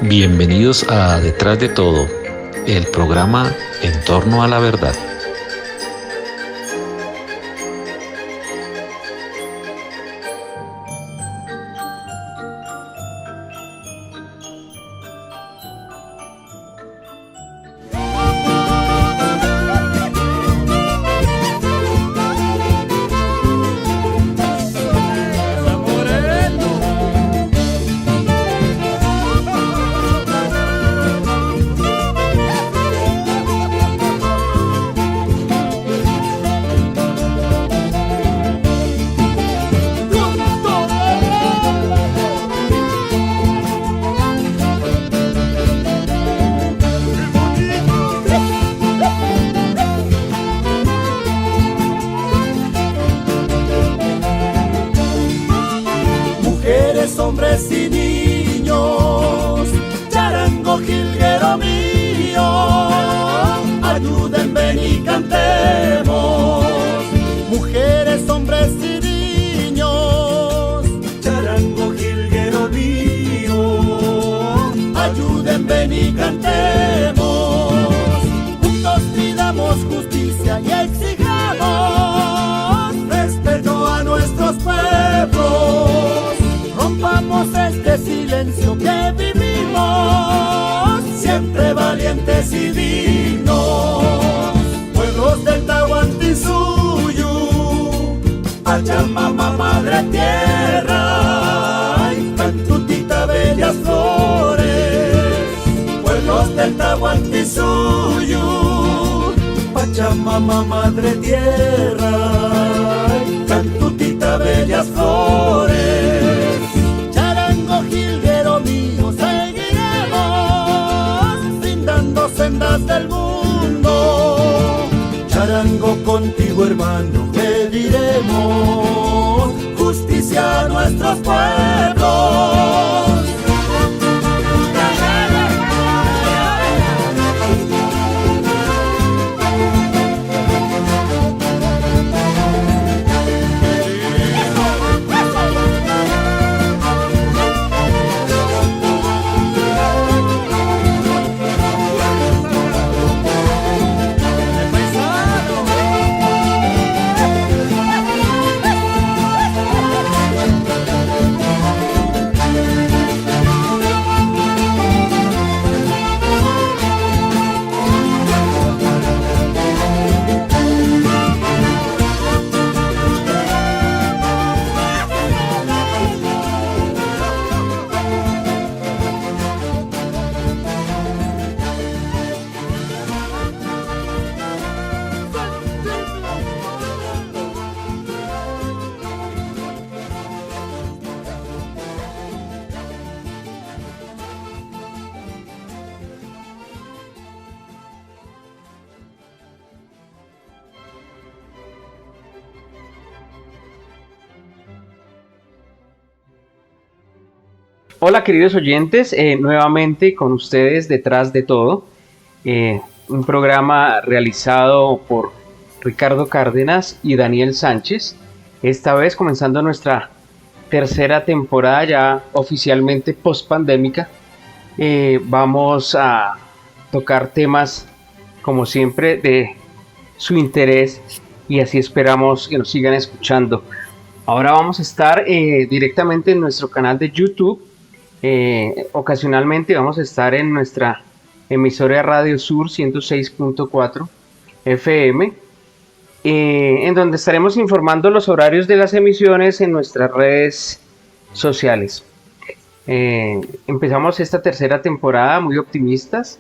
Bienvenidos a Detrás de Todo, el programa en torno a la verdad. Hombres y niños, charango jilguero mío, ayuden, ven y cantemos. Mujeres, hombres y niños, charango jilguero mío, ayuden, ven y cantemos. Juntos pidamos justicia y exijamos respeto a nuestros pueblos. Rompamos este silencio que vivimos, siempre valientes y dignos. Pueblos del Tahuantinsuyo, Pachamama, Madre Tierra, y Cantutita, bellas flores. Pueblos del Tahuantinsuyo, Pachamama, Madre Tierra, y Cantutita, bellas flores. Jilguero mío, seguiremos brindando sendas del mundo. Charango, contigo, hermano, pediremos justicia a nuestros pueblos. Hola queridos oyentes, nuevamente con ustedes Detrás de Todo, un programa realizado por Ricardo Cárdenas y Daniel Sánchez, esta vez comenzando nuestra tercera temporada ya oficialmente post-pandémica. Vamos a tocar temas como siempre de su interés y así esperamos que nos sigan escuchando. Ahora vamos a estar directamente en nuestro canal de YouTube. Ocasionalmente vamos a estar en nuestra emisora de Radio Sur 106.4 FM, en donde estaremos informando los horarios de las emisiones en nuestras redes sociales. Empezamos esta tercera temporada muy optimistas,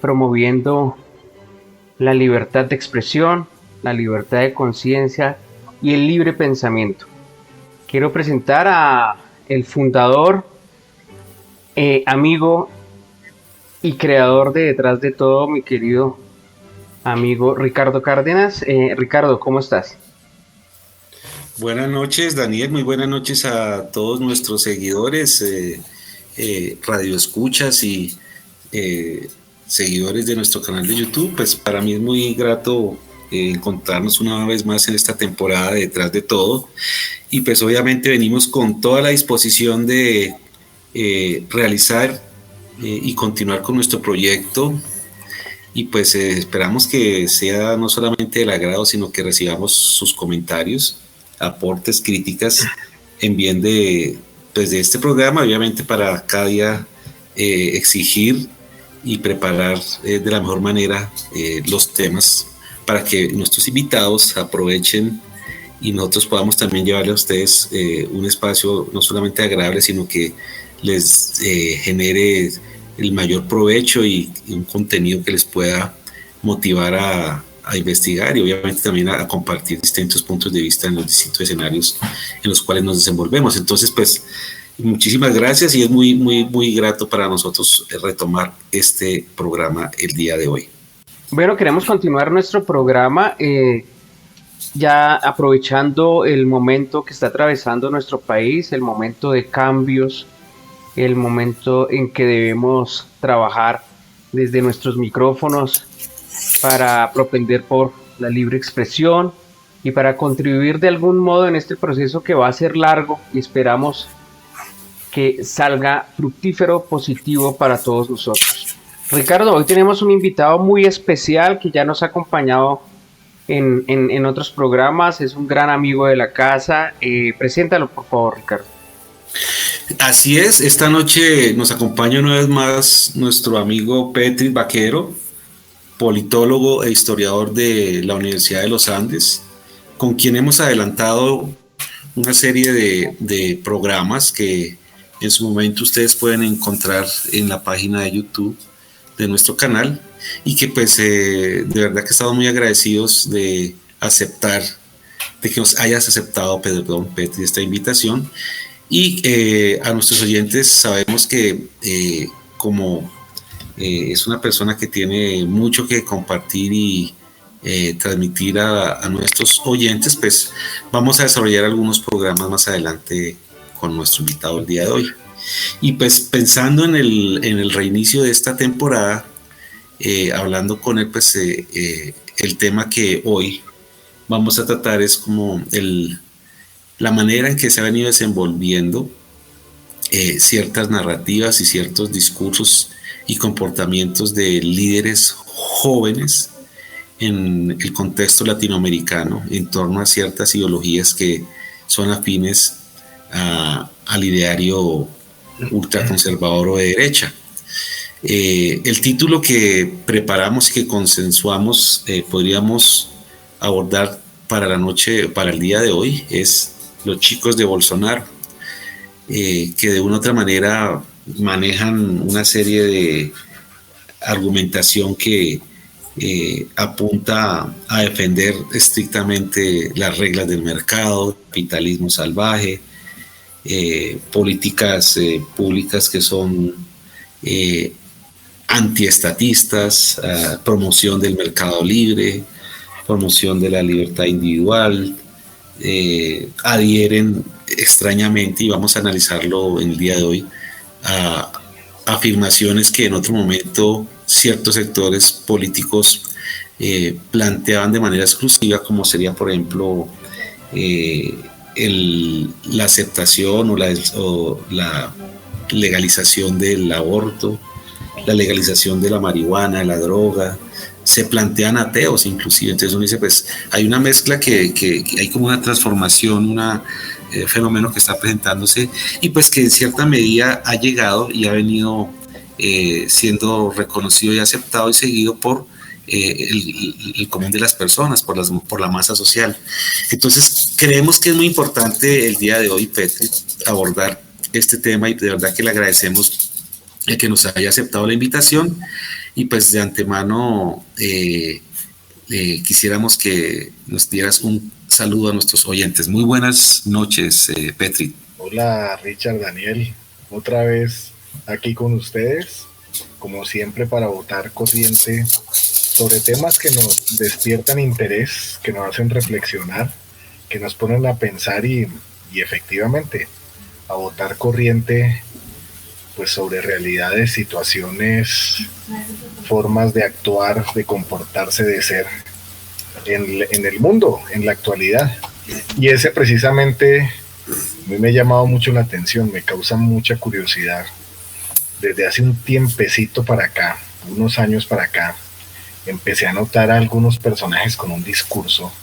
promoviendo la libertad de expresión, la libertad de conciencia y el libre pensamiento. Quiero presentar a el fundador, amigo y creador de Detrás de Todo, mi querido amigo Ricardo Cárdenas. Ricardo, ¿cómo estás? Buenas noches, Daniel, muy buenas noches a todos nuestros seguidores, radioescuchas y seguidores de nuestro canal de YouTube. Pues para mí es muy grato encontrarnos una vez más en esta temporada de Detrás de Todo, y pues obviamente venimos con toda la disposición de realizar y continuar con nuestro proyecto. Y pues esperamos que sea no solamente del agrado, sino que recibamos sus comentarios, aportes, críticas en bien pues de este programa, obviamente para cada día exigir y preparar de la mejor manera los temas para que nuestros invitados aprovechen y nosotros podamos también llevarle a ustedes un espacio no solamente agradable, sino que les genere el mayor provecho y un contenido que les pueda motivar a investigar y obviamente también a compartir distintos puntos de vista en los distintos escenarios en los cuales nos desenvolvemos. Entonces, pues, muchísimas gracias y es muy, muy, muy grato para nosotros retomar este programa el día de hoy. Bueno, queremos continuar nuestro programa ya aprovechando el momento que está atravesando nuestro país, el momento de cambios, el momento en que debemos trabajar desde nuestros micrófonos para propender por la libre expresión y para contribuir de algún modo en este proceso que va a ser largo y esperamos que salga fructífero, positivo para todos nosotros. Ricardo, hoy tenemos un invitado muy especial que ya nos ha acompañado en otros programas, es un gran amigo de la casa. Preséntalo, por favor, Ricardo. Así es, esta noche nos acompaña una vez más nuestro amigo Petri Vaquero, politólogo e historiador de la Universidad de los Andes, con quien hemos adelantado una serie de programas que en su momento ustedes pueden encontrar en la página de YouTube de nuestro canal y que pues de verdad que estamos muy agradecidos de que nos hayas aceptado, Petri, esta invitación. Y a nuestros oyentes sabemos que como es una persona que tiene mucho que compartir y transmitir a nuestros oyentes, pues vamos a desarrollar algunos programas más adelante con nuestro invitado el día de hoy. Y pues pensando en el reinicio de esta temporada, hablando con él, pues el tema que hoy vamos a tratar es como la manera en que se ha venido desenvolviendo ciertas narrativas y ciertos discursos y comportamientos de líderes jóvenes en el contexto latinoamericano en torno a ciertas ideologías que son afines al ideario ultraconservador o de derecha. El título que preparamos y que consensuamos podríamos abordar para la noche, para el día de hoy, es Los chicos de Bolsonaro, que de una u otra manera manejan una serie de argumentación que apunta a defender estrictamente las reglas del mercado, capitalismo salvaje, políticas públicas que son antiestatistas, promoción del mercado libre, promoción de la libertad individual, adhieren extrañamente, y vamos a analizarlo en el día de hoy, a afirmaciones que en otro momento ciertos sectores políticos planteaban de manera exclusiva, como sería, por ejemplo, la aceptación o la legalización del aborto, la legalización de la marihuana, de la droga. Se plantean ateos inclusive. Entonces uno dice, pues hay una mezcla que hay como una transformación, un fenómeno que está presentándose y pues que en cierta medida ha llegado y ha venido siendo reconocido y aceptado y seguido por el común de las personas, por la masa social. Entonces creemos que es muy importante el día de hoy, Petri, abordar este tema, y de verdad que le agradecemos que nos haya aceptado la invitación. Y pues de antemano quisiéramos que nos dieras un saludo a nuestros oyentes. Muy buenas noches, Petri. Hola, Richard, Daniel, otra vez aquí con ustedes, como siempre, para votar corriente sobre temas que nos despiertan interés, que nos hacen reflexionar, que nos ponen a pensar y efectivamente a votar corriente pues sobre realidades, situaciones, formas de actuar, de comportarse, de ser en el mundo, en la actualidad. Y ese precisamente a mí me ha llamado mucho la atención, me causa mucha curiosidad desde hace un tiempecito para acá, unos años para acá, empecé a notar a algunos personajes con un discurso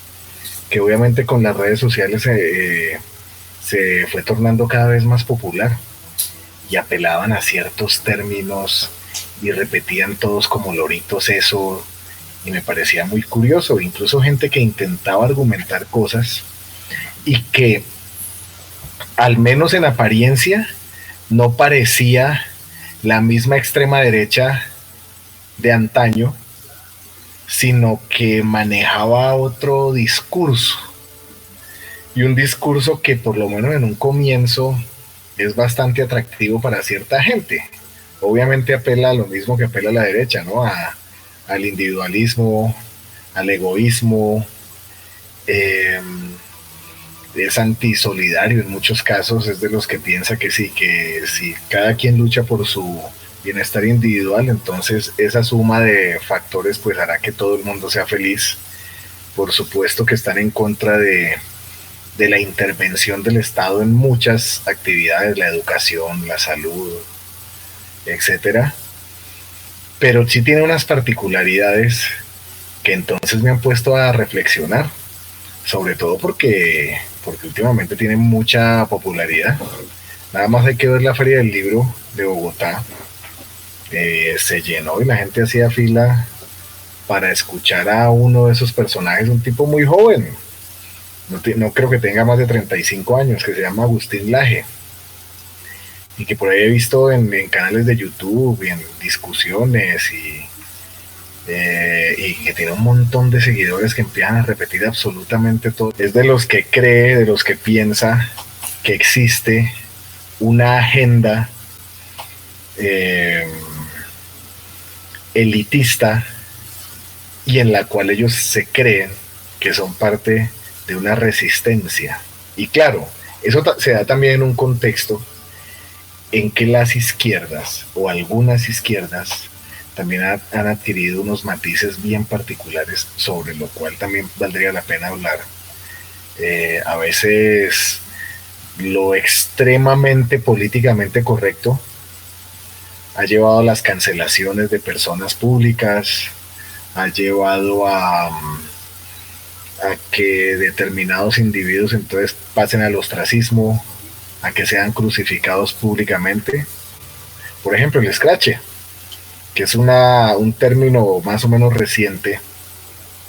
que obviamente con las redes sociales se fue tornando cada vez más popular, y apelaban a ciertos términos y repetían todos como loritos eso, y me parecía muy curioso. Incluso gente que intentaba argumentar cosas y que al menos en apariencia no parecía la misma extrema derecha de antaño, sino que manejaba otro discurso, y un discurso que por lo menos en un comienzo es bastante atractivo para cierta gente. Obviamente apela a lo mismo que apela a la derecha, ¿no? Al individualismo, al egoísmo, es antisolidario en muchos casos, es de los que piensa que sí, que si cada quien lucha por su bienestar individual, entonces esa suma de factores pues hará que todo el mundo sea feliz. Por supuesto que están en contra de la intervención del Estado en muchas actividades, la educación, la salud, etcétera, pero sí tiene unas particularidades que entonces me han puesto a reflexionar, sobre todo porque últimamente tiene mucha popularidad. Nada más hay que ver la Feria del Libro de Bogotá, se llenó y la gente hacía fila para escuchar a uno de esos personajes, un tipo muy joven, no creo que tenga más de 35 años, que se llama Agustín Laje, y que por ahí he visto en canales de YouTube y en discusiones, y que tiene un montón de seguidores que empiezan a repetir absolutamente todo. Es de los que cree, de los que piensa que existe una agenda elitista, y en la cual ellos se creen que son parte de una resistencia. Y claro, eso se da también en un contexto en que las izquierdas, o algunas izquierdas, también han adquirido unos matices bien particulares, sobre lo cual también valdría la pena hablar. A veces lo extremadamente políticamente correcto ha llevado a las cancelaciones de personas públicas, ha llevado a que determinados individuos entonces pasen al ostracismo, a que sean crucificados públicamente. Por ejemplo, el escrache, que es un término más o menos reciente,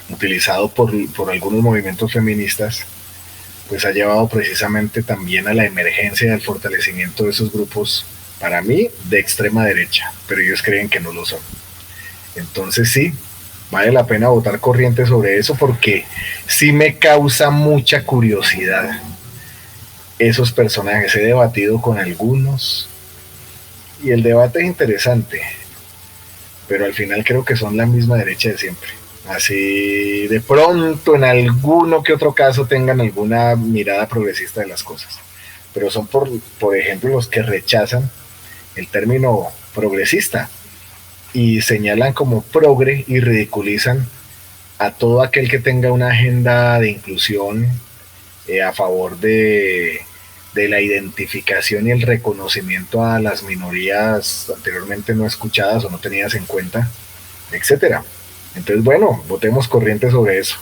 utilizado por algunos movimientos feministas, pues ha llevado precisamente también a la emergencia del fortalecimiento de esos grupos, para mí, de extrema derecha, pero ellos creen que no lo son. Entonces sí, vale la pena votar corriente sobre eso, porque sí me causa mucha curiosidad esos personajes. He debatido con algunos y el debate es interesante, pero al final creo que son la misma derecha de siempre. Así de pronto en alguno que otro caso tengan alguna mirada progresista de las cosas, pero son por ejemplo los que rechazan el término progresista y señalan como progre y ridiculizan a todo aquel que tenga una agenda de inclusión, a favor de la identificación y el reconocimiento a las minorías anteriormente no escuchadas o no tenidas en cuenta, etcétera. Entonces, bueno, votemos corriente sobre eso.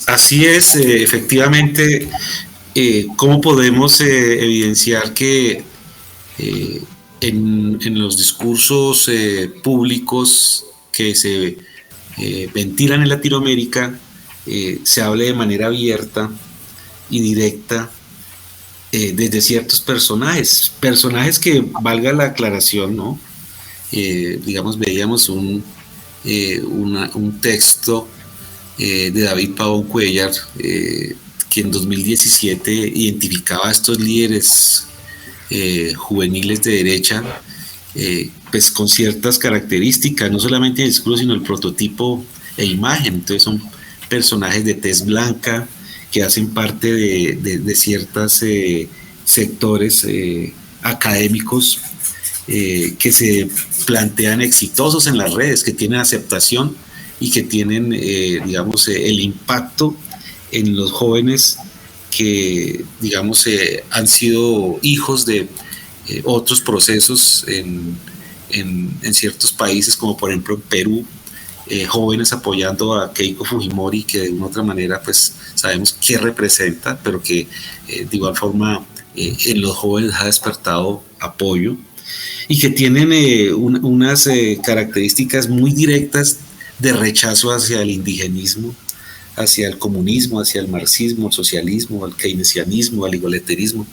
Así es, efectivamente. ¿Cómo podemos evidenciar que en los discursos públicos que se ventilan en Latinoamérica se hable de manera abierta y directa desde ciertos personajes que, valga la aclaración, ¿no? Digamos, veíamos un texto de David Pavón Cuéllar, que en 2017 identificaba a estos líderes juveniles de derecha, pues con ciertas características, no solamente el discurso, sino el prototipo e imagen. Entonces son personajes de tez blanca que hacen parte de ciertos sectores académicos que se plantean exitosos en las redes, que tienen aceptación y que tienen, digamos, el impacto en los jóvenes que, digamos, han sido hijos de otros procesos en en ciertos países, como por ejemplo en Perú, jóvenes apoyando a Keiko Fujimori, que de una u otra manera pues sabemos qué representa, pero que de igual forma en los jóvenes ha despertado apoyo y que tienen unas características muy directas de rechazo hacia el indigenismo, hacia el comunismo, hacia el marxismo, el socialismo, el keynesianismo, el igualitarismo.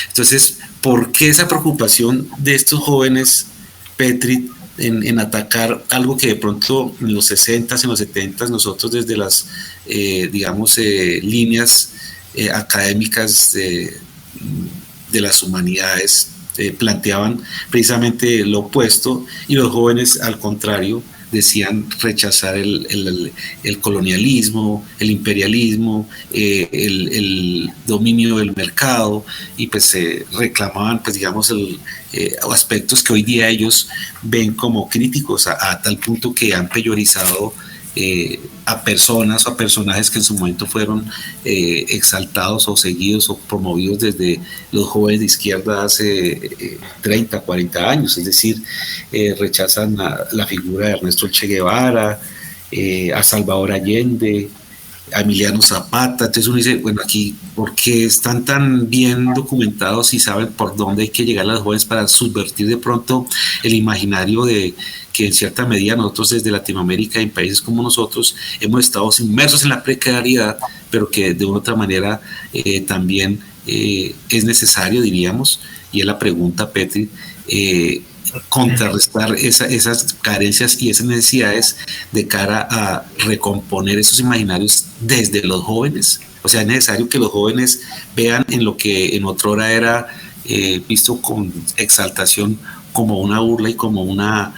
Entonces, ¿por qué esa preocupación de estos jóvenes, Petri, en atacar algo que de pronto en los 60s, en los 70s, nosotros desde las, líneas académicas de las humanidades planteaban precisamente lo opuesto, y los jóvenes al contrario decían rechazar el colonialismo, el imperialismo, el dominio del mercado, y pues reclamaban pues digamos aspectos que hoy día ellos ven como críticos, a tal punto que han peyorizado a personas o a personajes que en su momento fueron exaltados o seguidos o promovidos desde los jóvenes de izquierda hace 30, 40 años, es decir, rechazan la figura de Ernesto Che Guevara, a Salvador Allende, a Emiliano Zapata. Entonces uno dice, bueno, aquí, ¿por qué están tan bien documentados y saben por dónde hay que llegar a los jóvenes para subvertir de pronto el imaginario de que en cierta medida nosotros desde Latinoamérica, en países como nosotros, hemos estado inmersos en la precariedad, pero que de una u otra manera también es necesario, diríamos, y es la pregunta, Petri, contrarrestar esas carencias y esas necesidades de cara a recomponer esos imaginarios desde los jóvenes? O sea, es necesario que los jóvenes vean en lo que en otra hora era visto con exaltación como una burla y como una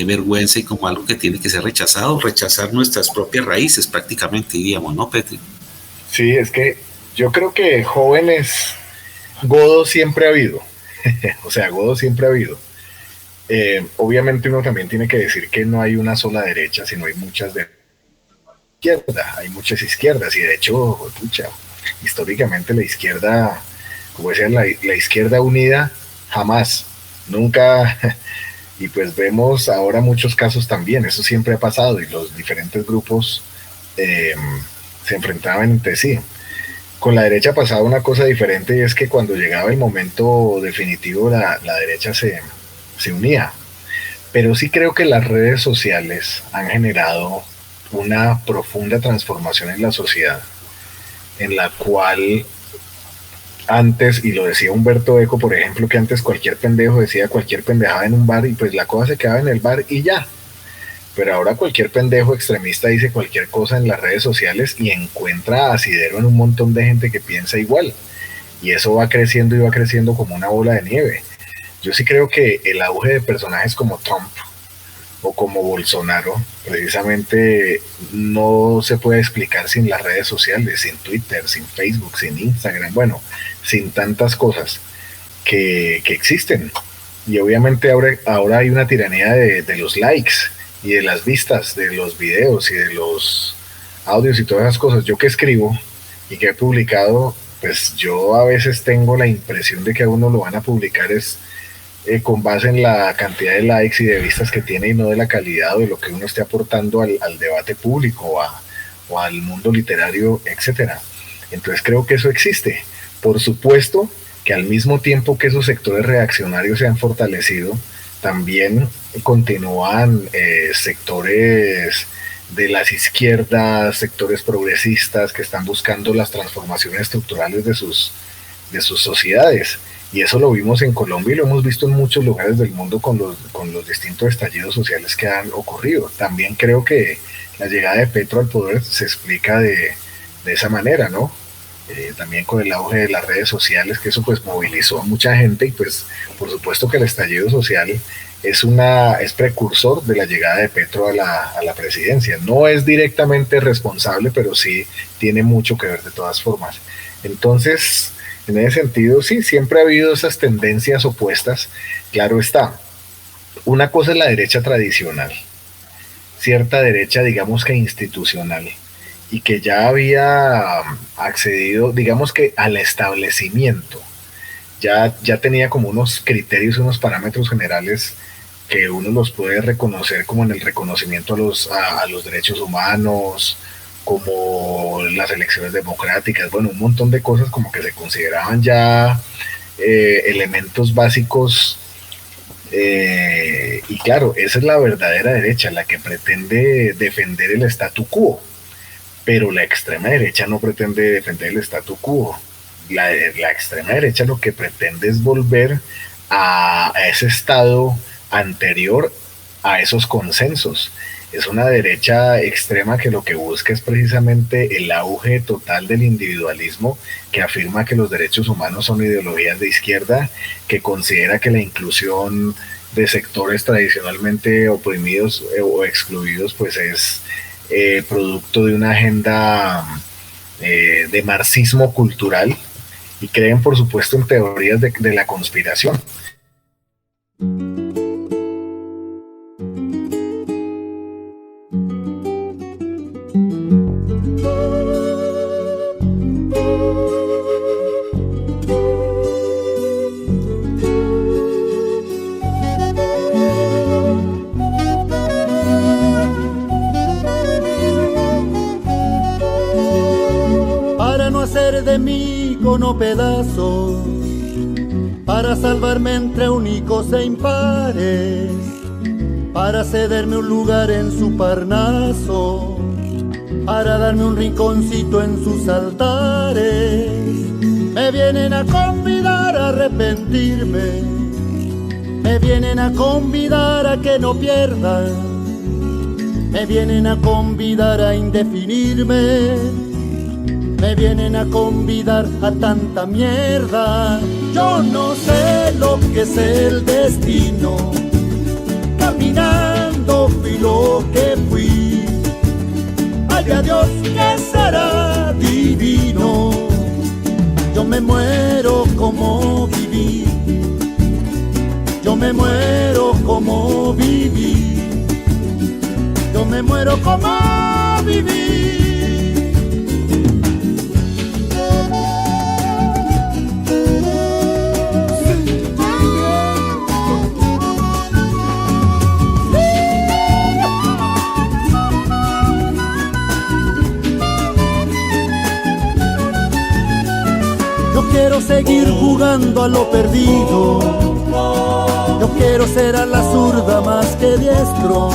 vergüenza y como algo que tiene que ser rechazado, rechazar nuestras propias raíces prácticamente, diríamos, ¿no, Petri? Sí, es que yo creo que jóvenes, godo siempre ha habido, o sea, godo siempre ha habido. Obviamente uno también tiene que decir que no hay una sola derecha, sino hay muchas de izquierda, hay muchas izquierdas, y de hecho, pucha, históricamente la izquierda, como decían, la izquierda unida jamás, nunca. Y pues vemos ahora muchos casos también, eso siempre ha pasado, y los diferentes grupos se enfrentaban entre sí. Con la derecha pasaba una cosa diferente, y es que cuando llegaba el momento definitivo la derecha se unía. Pero sí creo que las redes sociales han generado una profunda transformación en la sociedad, en la cual antes, y lo decía Humberto Eco, por ejemplo, que antes cualquier pendejo decía cualquier pendejada en un bar y pues la cosa se quedaba en el bar y ya. Pero ahora cualquier pendejo extremista dice cualquier cosa en las redes sociales y encuentra asidero en un montón de gente que piensa igual. Y eso va creciendo y va creciendo como una bola de nieve. Yo sí creo que el auge de personajes como Trump o como Bolsonaro precisamente no se puede explicar sin las redes sociales, sin Twitter, sin Facebook, sin Instagram, bueno, sin tantas cosas que existen. Y obviamente ahora hay una tiranía de los likes y de las vistas de los videos y de los audios y todas esas cosas. Yo que escribo y que he publicado, pues yo a veces tengo la impresión de que a uno lo van a publicar es con base en la cantidad de likes y de vistas que tiene y no de la calidad o de lo que uno esté aportando al debate público o al mundo literario, etcétera. Entonces creo que eso existe. Por supuesto que al mismo tiempo que esos sectores reaccionarios se han fortalecido, también continúan sectores de las izquierdas, sectores progresistas que están buscando las transformaciones estructurales de sus sociedades. Y eso lo vimos en Colombia y lo hemos visto en muchos lugares del mundo con los distintos estallidos sociales que han ocurrido. También creo que la llegada de Petro al poder se explica de esa manera, ¿no? También con el auge de las redes sociales, que eso pues movilizó a mucha gente, y pues por supuesto que el estallido social es precursor de la llegada de Petro a la presidencia. No es directamente responsable, pero sí tiene mucho que ver de todas formas. Entonces, en ese sentido, sí, siempre ha habido esas tendencias opuestas. Claro está, una cosa es la derecha tradicional, cierta derecha, digamos que institucional, y que ya había accedido, digamos que al establecimiento, ya tenía como unos criterios, unos parámetros generales que uno los puede reconocer como en el reconocimiento a los derechos humanos, como las elecciones democráticas, bueno, un montón de cosas como que se consideraban ya elementos básicos. Y claro, esa es la verdadera derecha, la que pretende defender el statu quo, pero la extrema derecha no pretende defender el statu quo. La extrema derecha lo que pretende es volver a ese estado anterior a esos consensos. Es una derecha extrema que lo que busca es precisamente el auge total del individualismo, que afirma que los derechos humanos son ideologías de izquierda, que considera que la inclusión de sectores tradicionalmente oprimidos o excluidos pues es producto de una agenda de marxismo cultural, y creen por supuesto en teorías de la conspiración. De mí cono pedazos, para salvarme entre únicos e impares, para cederme un lugar en su Parnaso, para darme un rinconcito en sus altares. Me vienen a convidar a arrepentirme, me vienen a convidar a que no pierda, me vienen a convidar a indefinirme, me vienen a convidar a tanta mierda. Yo no sé lo que es el destino, caminando fui lo que fui. Haya Dios que será divino. Yo me muero como viví, yo me muero como viví, yo me muero como viví. Quiero seguir jugando a lo perdido, yo quiero ser a la zurda más que diestro,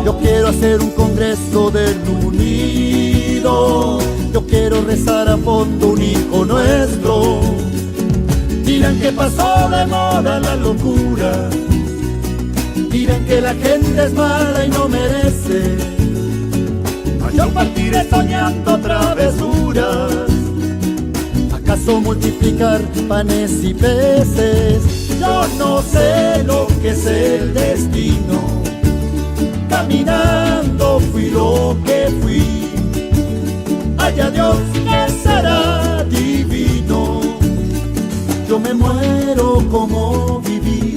yo quiero hacer un congreso del unido, yo quiero rezar a fondo un hijo nuestro. Dirán que pasó de moda la locura, dirán que la gente es mala y no merece, yo partiré soñando travesuras. ¿Acaso multiplicar panes y peces? Yo no sé lo que es el destino, caminando fui lo que fui. Haya Dios que será divino. Yo me muero como viví,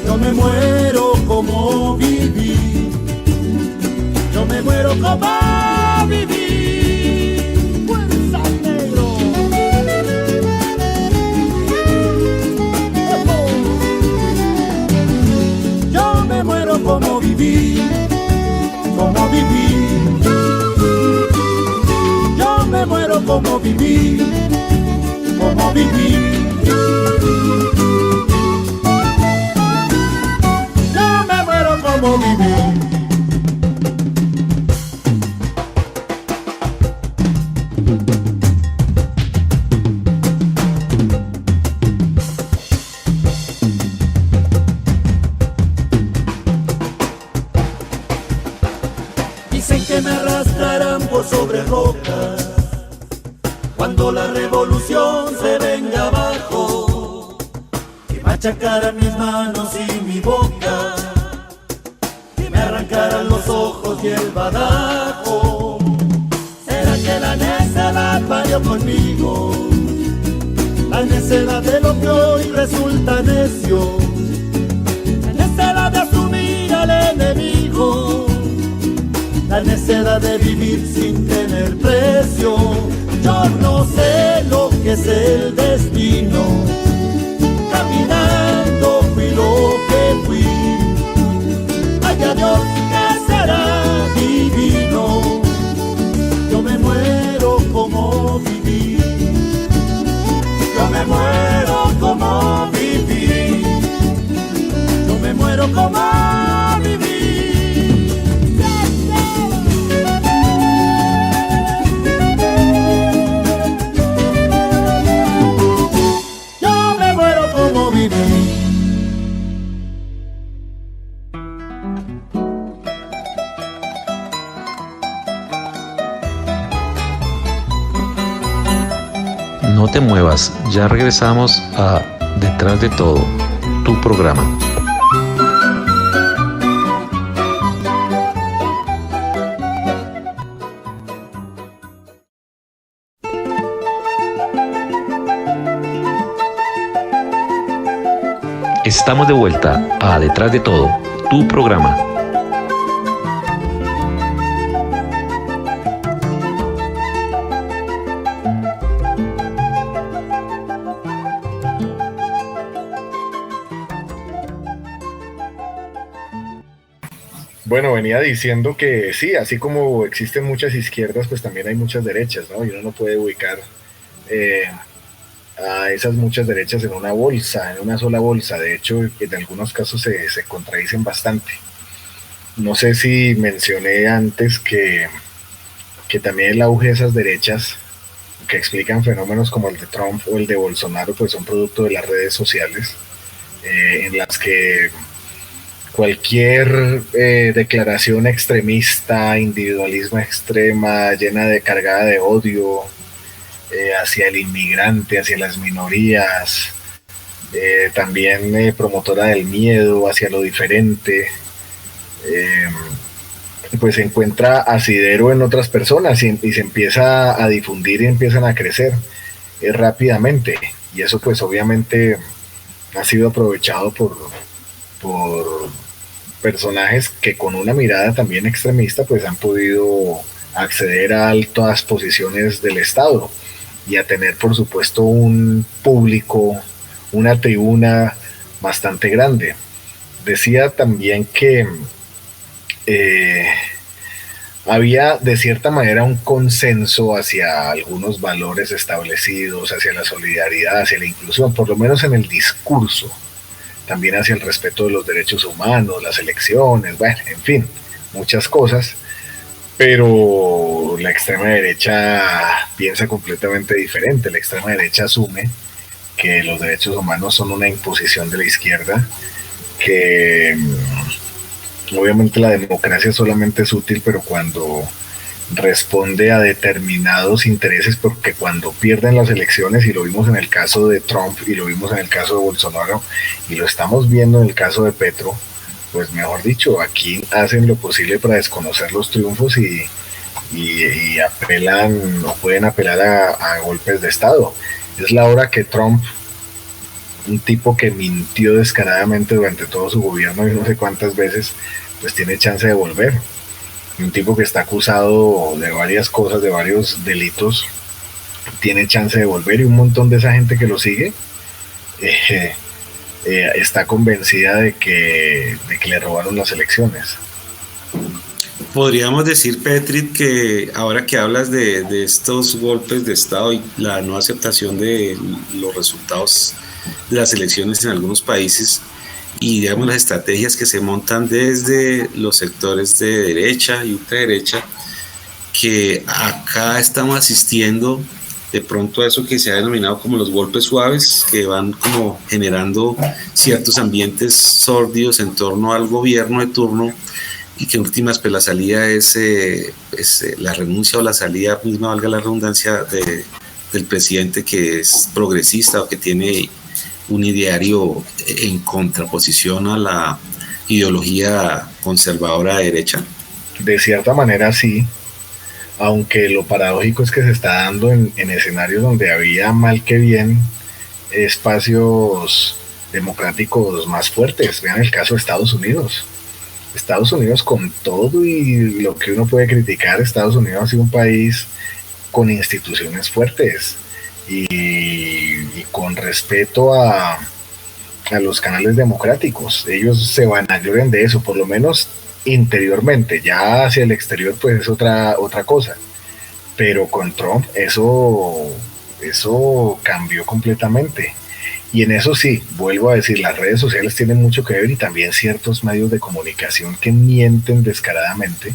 yo me muero como viví, yo me muero como viví. Como viví, como viví, yo me muero como viví, como viví, yo me muero como viví. Sobre rocas, cuando la revolución se venga abajo, que machacaran mis manos y mi boca, que me arrancaran los ojos y el badajo. ¿Será que la necedad parió conmigo? La necedad de lo que hoy resulta necio, la necedad de asumir al enemigo, la necedad de vivir sin tener precio. Yo no sé lo que es el destino, caminando fui lo Dios que será divino. Yo me muero como viví, yo me muero como viví, yo me muero como viví. Yo me muero como viví. No te muevas, ya regresamos a Detrás de todo, tu programa. Estamos de vuelta a Detrás de todo, tu programa. Bueno, venía diciendo que sí, así como existen muchas izquierdas, pues también hay muchas derechas, ¿no? Y uno no puede ubicar a esas muchas derechas en una bolsa, en una sola bolsa. De hecho, en algunos casos se contradicen bastante. No sé si mencioné antes que también el auge de esas derechas que explican fenómenos como el de Trump o el de Bolsonaro, pues son producto de las redes sociales, en las que cualquier declaración extremista, individualismo extrema, llena de cargada de odio hacia el inmigrante, hacia las minorías, también promotora del miedo hacia lo diferente, pues se encuentra asidero en otras personas y se empieza a difundir y empiezan a crecer rápidamente. Y eso pues obviamente ha sido aprovechado por personajes que con una mirada también extremista pues han podido acceder a altas posiciones del Estado y a tener por supuesto un público, una tribuna bastante grande. Decía también que había de cierta manera un consenso hacia algunos valores establecidos, hacia la solidaridad, hacia la inclusión, por lo menos en el discurso, también hacia el respeto de los derechos humanos, las elecciones, bueno, en fin, muchas cosas, pero la extrema derecha piensa completamente diferente. La extrema derecha asume que los derechos humanos son una imposición de la izquierda, que obviamente la democracia solamente es útil, pero cuando responde a determinados intereses, porque cuando pierden las elecciones, y lo vimos en el caso de Trump y lo vimos en el caso de Bolsonaro y lo estamos viendo en el caso de Petro, pues mejor dicho, aquí hacen lo posible para desconocer los triunfos y apelan o pueden apelar a golpes de Estado. Es la hora que Trump, un tipo que mintió descaradamente durante todo su gobierno y no sé cuántas veces, pues tiene chance de volver. Y un tipo que está acusado de varias cosas, de varios delitos, tiene chance de volver, y un montón de esa gente que lo sigue está convencida de que le robaron las elecciones. Podríamos decir, Petrit, que ahora que hablas de estos golpes de Estado y la no aceptación de los resultados de las elecciones en algunos países, y digamos las estrategias que se montan desde los sectores de derecha y ultraderecha, que acá estamos asistiendo de pronto a eso que se ha denominado como los golpes suaves, que van como generando ciertos ambientes sórdidos en torno al gobierno de turno, y que en últimas pues la salida es la renuncia o la salida misma, valga la redundancia, del presidente que es progresista o que tiene un ideario en contraposición a la ideología conservadora de derecha. De cierta manera sí, aunque lo paradójico es que se está dando en escenarios donde había mal que bien espacios democráticos más fuertes. Vean el caso de Estados Unidos. Estados Unidos, con todo y lo que uno puede criticar, Estados Unidos ha sido un país con instituciones fuertes y con respeto a los canales democráticos. Ellos se vanaglorian de eso, por lo menos interiormente, ya hacia el exterior pues es otra cosa, pero con Trump eso cambió completamente. Y en eso sí, vuelvo a decir, las redes sociales tienen mucho que ver y también ciertos medios de comunicación que mienten descaradamente,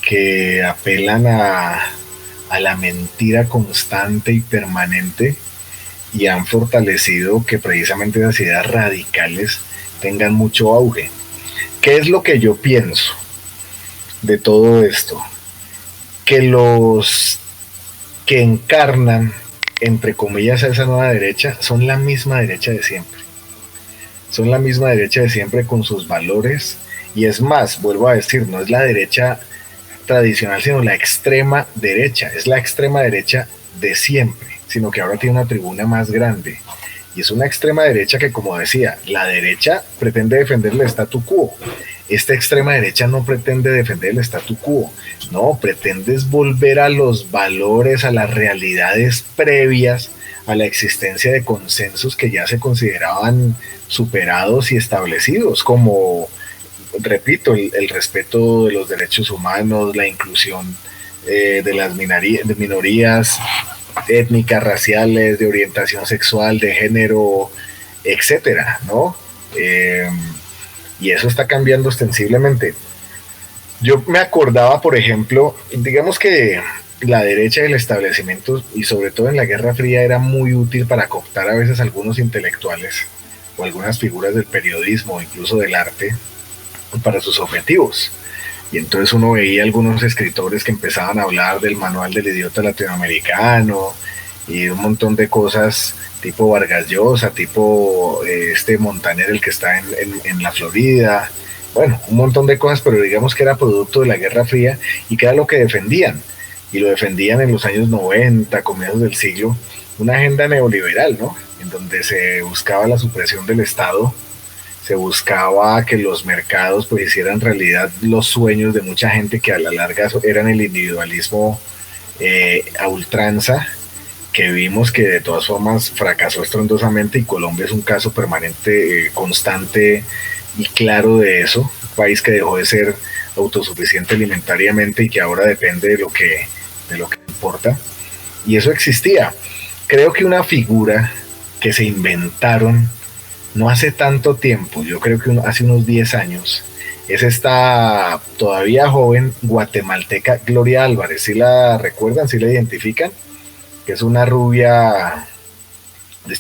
que apelan a la mentira constante y permanente y han fortalecido que precisamente esas ideas radicales tengan mucho auge. ¿Qué es lo que yo pienso de todo esto? Que los que encarnan, entre comillas, a esa nueva derecha son la misma derecha de siempre. Son la misma derecha de siempre con sus valores. Y es más, vuelvo a decir, no es la derecha tradicional, sino la extrema derecha. Es la extrema derecha de siempre, sino que ahora tiene una tribuna más grande. Y es una extrema derecha que, como decía, la derecha pretende defender el statu quo. Esta extrema derecha no pretende defender el statu quo, no, pretende volver a los valores, a las realidades previas a la existencia de consensos que ya se consideraban superados y establecidos, como, repito, el respeto de los derechos humanos, la inclusión de las minorías étnicas, raciales, de orientación sexual, de género, etcétera, ¿no? Y eso está cambiando ostensiblemente. Yo me acordaba, por ejemplo, digamos que la derecha del establecimiento, y sobre todo en la Guerra Fría, era muy útil para cooptar a veces a algunos intelectuales o algunas figuras del periodismo o incluso del arte para sus objetivos. Y entonces uno veía algunos escritores que empezaban a hablar del manual del idiota latinoamericano y un montón de cosas tipo Vargas Llosa, tipo Montaner, el que está en la Florida, bueno, un montón de cosas, pero digamos que era producto de la Guerra Fría y que era lo que defendían, y lo defendían en los años 90, comienzos del siglo, una agenda neoliberal, ¿no? En donde se buscaba la supresión del Estado, se buscaba que los mercados pues hicieran realidad los sueños de mucha gente que a la larga eran el individualismo a ultranza, que vimos que de todas formas fracasó estrondosamente, y Colombia es un caso permanente, constante y claro de eso, un país que dejó de ser autosuficiente alimentariamente y que ahora depende de lo que importa, y eso existía. Creo que una figura que se inventaron no hace tanto tiempo, yo creo que hace unos 10 años, es esta todavía joven guatemalteca Gloria Álvarez. ¿Sí la recuerdan? ¿Sí la identifican? Que es una rubia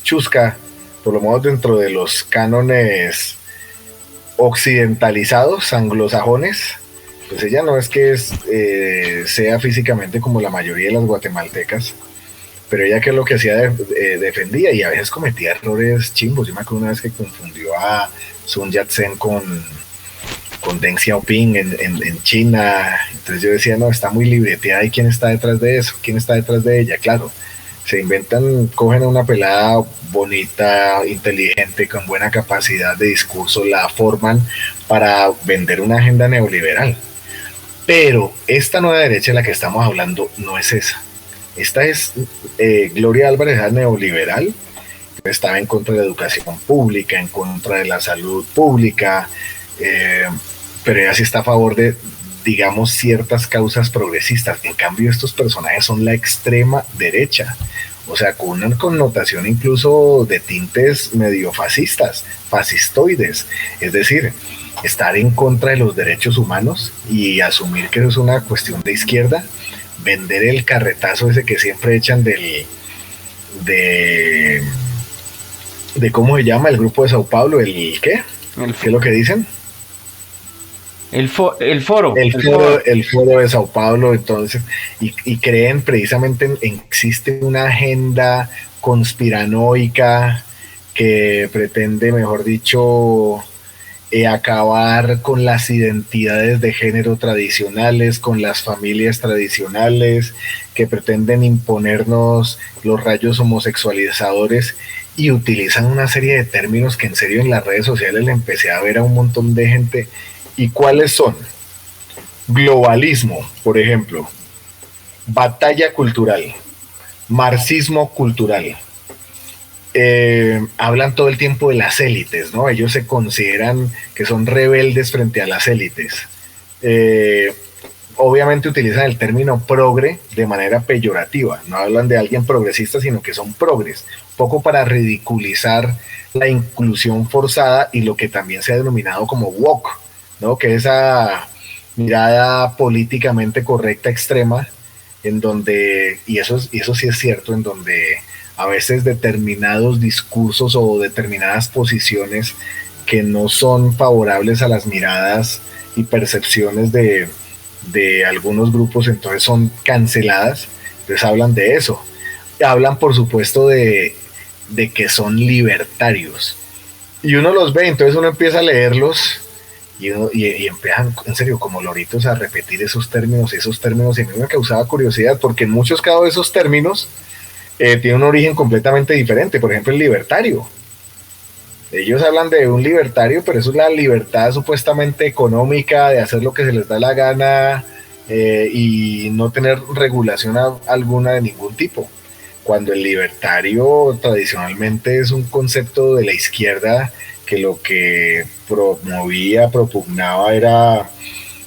chusca, por lo menos dentro de los cánones occidentalizados, anglosajones. Pues ella no es que sea físicamente como la mayoría de las guatemaltecas, pero ella, que es lo que hacía, defendía, y a veces cometía errores chimbos. Yo me acuerdo una vez que confundió a Sun Yat-sen con Deng Xiaoping en China. Entonces yo decía, no, está muy libreteada, ¿y quién está detrás de eso? ¿Quién está detrás de ella? Claro, se inventan, cogen a una pelada bonita, inteligente, con buena capacidad de discurso, la forman para vender una agenda neoliberal. Pero esta nueva derecha de la que estamos hablando no es esa. Esta es Gloria Álvarez, es neoliberal, estaba en contra de la educación pública, en contra de la salud pública, pero ella sí está a favor de, digamos, ciertas causas progresistas. En cambio, estos personajes son la extrema derecha, o sea, con una connotación incluso de tintes medio fascistas, fascistoides, es decir, estar en contra de los derechos humanos y asumir que eso es una cuestión de izquierda, vender el carretazo ese que siempre echan de ¿cómo se llama? El grupo de Sao Paulo, ¿qué? ¿Qué es lo que dicen? El foro de Sao Paulo. Entonces, y creen precisamente en que existe una agenda conspiranoica que pretende, mejor dicho, acabar con las identidades de género tradicionales, con las familias tradicionales, que pretenden imponernos los rayos homosexualizadores, y utilizan una serie de términos que en serio en las redes sociales le empecé a ver a un montón de gente. ¿Y cuáles son? Globalismo, por ejemplo, batalla cultural, marxismo cultural, hablan todo el tiempo de las élites, ¿no? Ellos se consideran que son rebeldes frente a las élites. Obviamente utilizan el término progre de manera peyorativa, no hablan de alguien progresista, sino que son progres, poco para ridiculizar la inclusión forzada y lo que también se ha denominado como woke, ¿no? Que es esa mirada políticamente correcta extrema, en donde, y eso sí es cierto, en donde a veces determinados discursos o determinadas posiciones que no son favorables a las miradas y percepciones de algunos grupos, entonces son canceladas. Entonces hablan de eso. Hablan, por supuesto, de que son libertarios. Y uno los ve, entonces uno empieza a leerlos y empiezan, en serio, como loritos a repetir esos términos, y a mí me causaba curiosidad, porque en muchos casos de esos términos tiene un origen completamente diferente. Por ejemplo, el libertario. Ellos hablan de un libertario, pero eso es la libertad supuestamente económica, de hacer lo que se les da la gana y no tener regulación alguna de ningún tipo. Cuando el libertario tradicionalmente es un concepto de la izquierda que lo que propugnaba era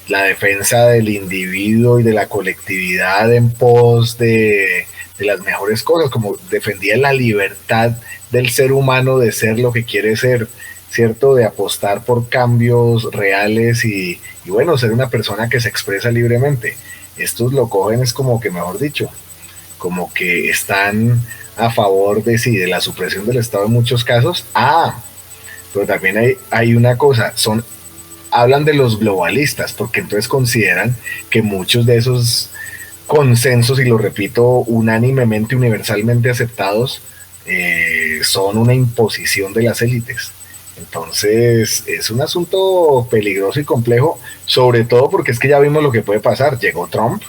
la defensa del individuo y de la colectividad en pos de las mejores cosas, como defendía la libertad del ser humano de ser lo que quiere ser, ¿cierto? De apostar por cambios reales y bueno, ser una persona que se expresa libremente. Estos lo cogen es como que, mejor dicho, como que están a favor de sí, de la supresión del Estado en muchos casos. Pero también hay una cosa, hablan de los globalistas, porque entonces consideran que muchos de esos consensos, y lo repito, unánimemente, universalmente aceptados, son una imposición de las élites. Entonces es un asunto peligroso y complejo, sobre todo porque es que ya vimos lo que puede pasar. Llegó Trump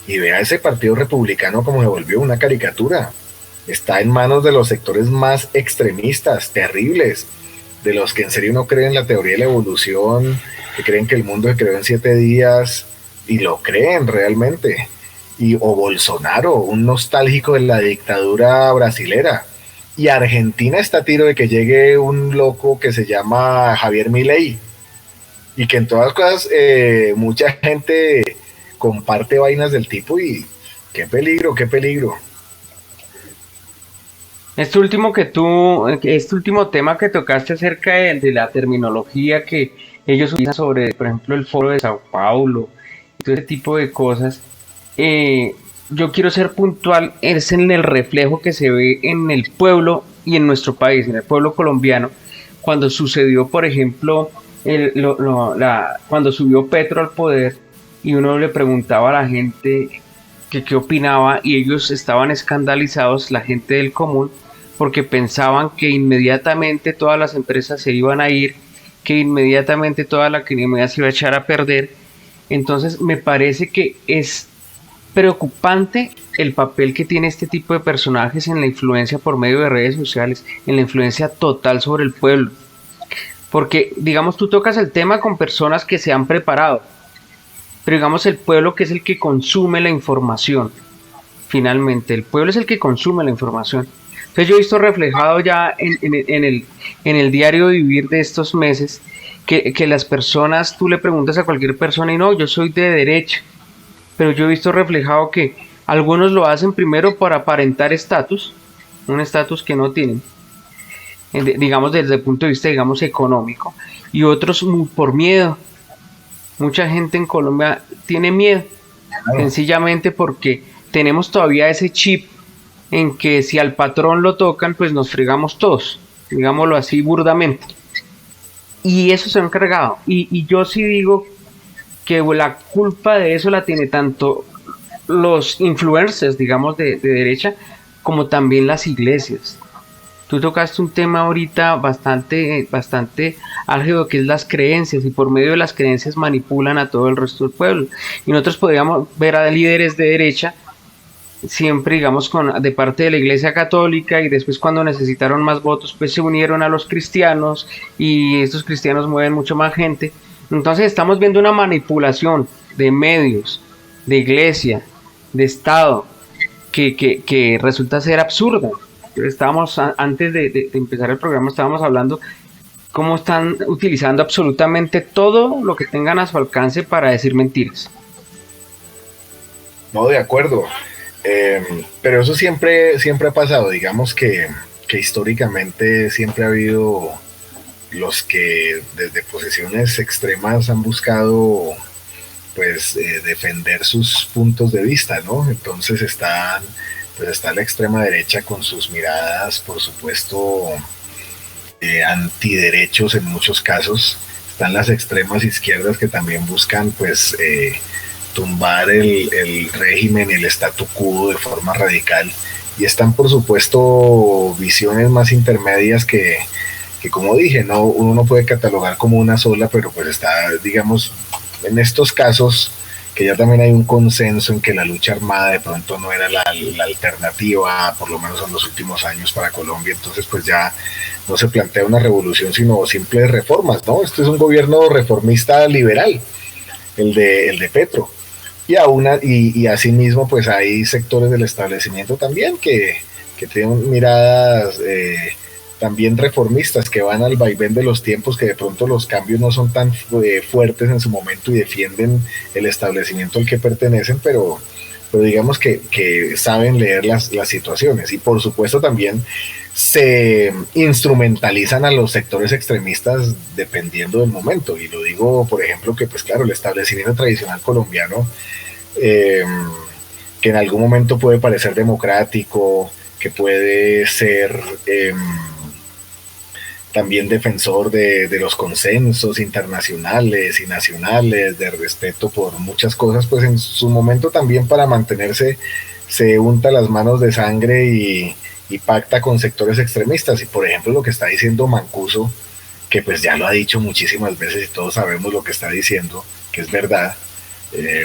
y vea ese partido republicano como se volvió una caricatura. Está en manos de los sectores más extremistas, terribles, de los que en serio no creen la teoría de la evolución, que creen que el mundo se creó en 7 días, y lo creen realmente. O Bolsonaro, un nostálgico de la dictadura brasilera. Y Argentina está a tiro de que llegue un loco que se llama Javier Milei, y que en todas cosas mucha gente comparte vainas del tipo, y qué peligro, qué peligro. Este último tema que tocaste acerca de la terminología que ellos utilizan sobre, por ejemplo, el Foro de Sao Paulo, todo ese tipo de cosas, yo quiero ser puntual, es en el reflejo que se ve en el pueblo y en nuestro país, en el pueblo colombiano, cuando sucedió, por ejemplo, cuando subió Petro al poder y uno le preguntaba a la gente que qué opinaba, y ellos estaban escandalizados, la gente del común, porque pensaban que inmediatamente todas las empresas se iban a ir, que inmediatamente toda la economía se iba a echar a perder. Entonces me parece que es preocupante el papel que tiene este tipo de personajes en la influencia por medio de redes sociales, en la influencia total sobre el pueblo. Porque, digamos, tú tocas el tema con personas que se han preparado, pero digamos el pueblo, que es el que consume la información, finalmente, el pueblo es el que consume la información. Entonces yo he visto reflejado ya en el diario vivir de estos meses, que las personas, tú le preguntas a cualquier persona y no, yo soy de derecha, pero yo he visto reflejado que algunos lo hacen primero para aparentar estatus, un estatus que no tienen, digamos desde el punto de vista, digamos, económico, y otros por miedo. Mucha gente en Colombia tiene miedo, sencillamente porque tenemos todavía ese chip en que si al patrón lo tocan, pues nos fregamos todos, digámoslo así burdamente. Y eso se ha encargado. Y yo sí digo que la culpa de eso la tiene tanto los influencers, digamos, de derecha, como también las iglesias. Tú tocaste un tema ahorita bastante álgido, que es las creencias, y por medio de las creencias manipulan a todo el resto del pueblo. Y nosotros podríamos ver a líderes de derecha siempre, digamos, de parte de la Iglesia Católica, y después cuando necesitaron más votos, pues se unieron a los cristianos, y estos cristianos mueven mucho más gente. Entonces estamos viendo una manipulación de medios, de iglesia, de Estado, que resulta ser absurda. estábamos, antes de empezar el programa, estábamos hablando cómo están utilizando absolutamente todo lo que tengan a su alcance para decir mentiras. No, de acuerdo. Pero eso siempre ha pasado. Digamos que históricamente siempre ha habido los que desde posiciones extremas han buscado pues defender sus puntos de vista, ¿no? Entonces está la extrema derecha con sus miradas, por supuesto, antiderechos en muchos casos. Están las extremas izquierdas que también buscan pues tumbar el régimen y el statu quo de forma radical, y están por supuesto visiones más intermedias que como dije, uno no puede catalogar como una sola, pero pues está, digamos, en estos casos que ya también hay un consenso en que la lucha armada de pronto no era la alternativa, por lo menos en los últimos años para Colombia. Entonces pues ya no se plantea una revolución, sino simples reformas, ¿no? Este es un gobierno reformista liberal, el de Petro. Y asimismo pues hay sectores del establecimiento también que tienen miradas también reformistas, que van al vaivén de los tiempos, que de pronto los cambios no son tan fuertes en su momento y defienden el establecimiento al que pertenecen, pero digamos que saben leer las situaciones, y por supuesto también se instrumentalizan a los sectores extremistas dependiendo del momento. Y lo digo, por ejemplo, que pues claro, el establecimiento tradicional colombiano, que en algún momento puede parecer democrático, que puede ser también defensor de los consensos internacionales y nacionales, de respeto por muchas cosas, pues en su momento también para mantenerse se unta las manos de sangre y pacta con sectores extremistas. Y por ejemplo lo que está diciendo Mancuso, que pues ya lo ha dicho muchísimas veces y todos sabemos lo que está diciendo, que es verdad,